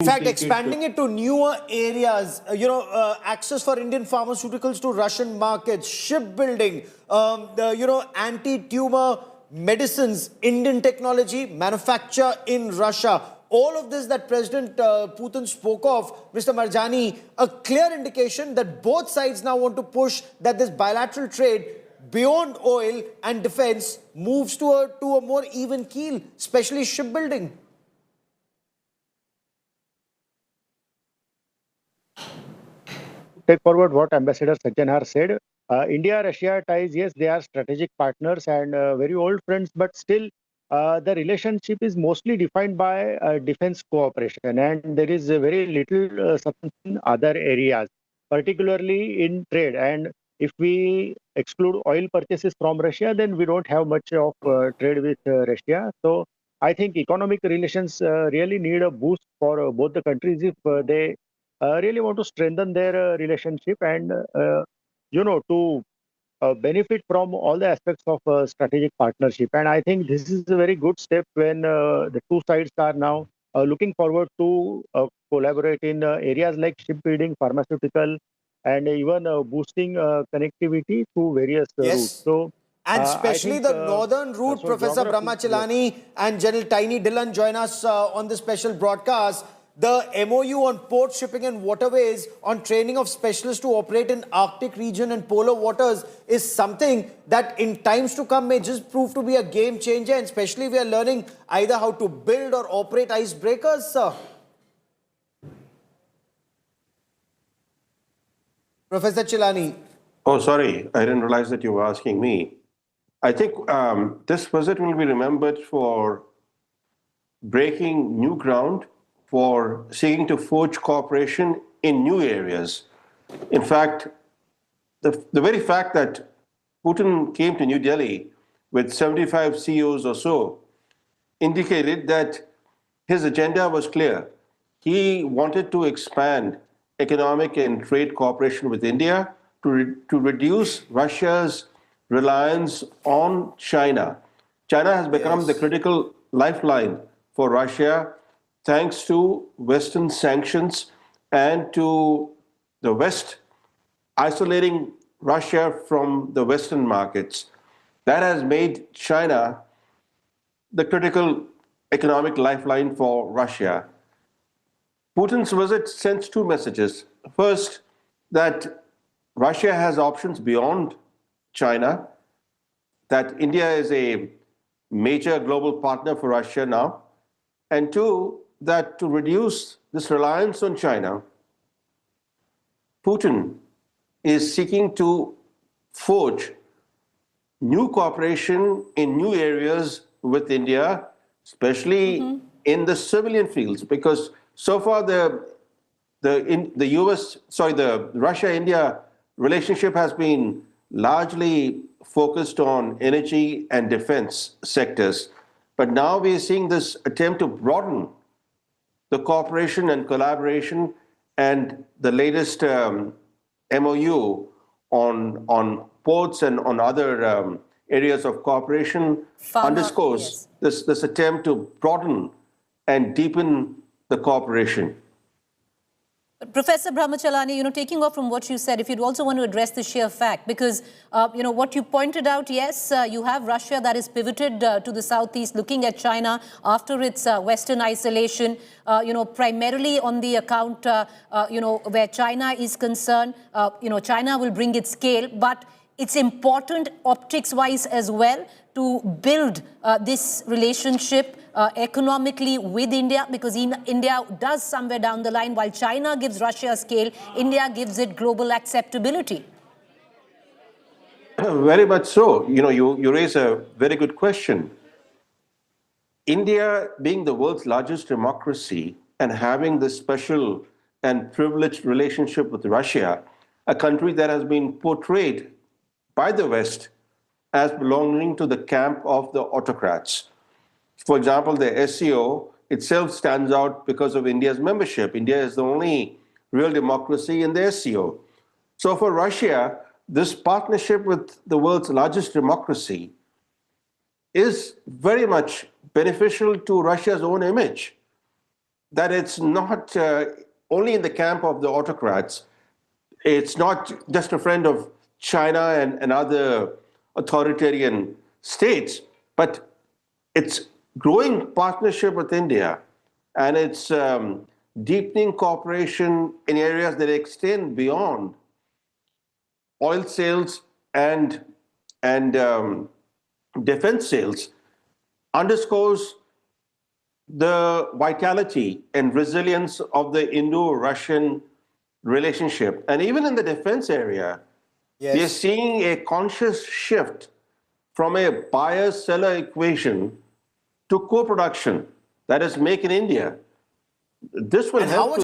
In fact, expanding it to newer areas, access for Indian pharmaceuticals to Russian markets, shipbuilding, anti-tumor medicines, Indian technology, manufacture in Russia. All of this that President Putin spoke of, Mr. Marjani, a clear indication that both sides now want to push that this bilateral trade beyond oil and defense moves to a more even keel, especially shipbuilding. Take forward what Ambassador Sajjanhar said. India-Russia ties, yes, they are strategic partners and very old friends, but still the relationship is mostly defined by defense cooperation, and there is very little substance in other areas, particularly in trade. And if we exclude oil purchases from Russia, then we don't have much of trade with Russia. So I think economic relations really need a boost for both the countries if they really want to strengthen their relationship and, to benefit from all the aspects of strategic partnership. And I think this is a very good step when the two sides are now looking forward to collaborate in areas like shipbuilding, pharmaceutical, and even boosting connectivity through various routes. So, and especially the northern route, Professor Brahmachalani and General Tiny Dillon join us on this special broadcast. The MOU on port shipping and waterways on training of specialists to operate in Arctic region and polar waters is something that in times to come may just prove to be a game changer, and especially we are learning either how to build or operate icebreakers, sir. Professor Chilani. Oh, sorry. I didn't realize that you were asking me. I think this visit will be remembered for breaking new ground, for seeking to forge cooperation in new areas. In fact, the very fact that Putin came to New Delhi with 75 CEOs or so indicated that his agenda was clear. He wanted to expand economic and trade cooperation with India to reduce Russia's reliance on China. China has become the critical lifeline for Russia, thanks to Western sanctions and to the West isolating Russia from the Western markets. That has made China the critical economic lifeline for Russia. Putin's visit sends two messages. First, that Russia has options beyond China, that India is a major global partner for Russia now, and two, that to reduce this reliance on China, Putin is seeking to forge new cooperation in new areas with India, especially in the civilian fields, because so far the Russia-India relationship has been largely focused on energy and defense sectors. But now we are seeing this attempt to broaden the cooperation and collaboration, and the latest MOU on ports and on other areas of cooperation underscores this attempt to broaden and deepen the cooperation. Professor Brahmachalani, taking off from what you said, if you'd also want to address the sheer fact, because, what you pointed out, yes, you have Russia that is pivoted to the southeast, looking at China after its Western isolation, primarily on the account, where China is concerned. China will bring its scale, but it's important optics-wise as well to build this relationship economically with India, because India does somewhere down the line, while China gives Russia scale, India gives it global acceptability. Very much so. You raise a very good question. India, being the world's largest democracy and having this special and privileged relationship with Russia, a country that has been portrayed by the West as belonging to the camp of the autocrats. For example, the SCO itself stands out because of India's membership. India is the only real democracy in the SCO. So for Russia, this partnership with the world's largest democracy is very much beneficial to Russia's own image. that it's not only in the camp of the autocrats. It's not just a friend of China and other authoritarian states, but it's growing partnership with India, and it's deepening cooperation in areas that extend beyond oil sales and defense sales, underscores the vitality and resilience of the Indo-Russian relationship. And even in the defense area, Yes. we are seeing a conscious shift from a buyer-seller equation to co-production, that is, make in India. This will And help how to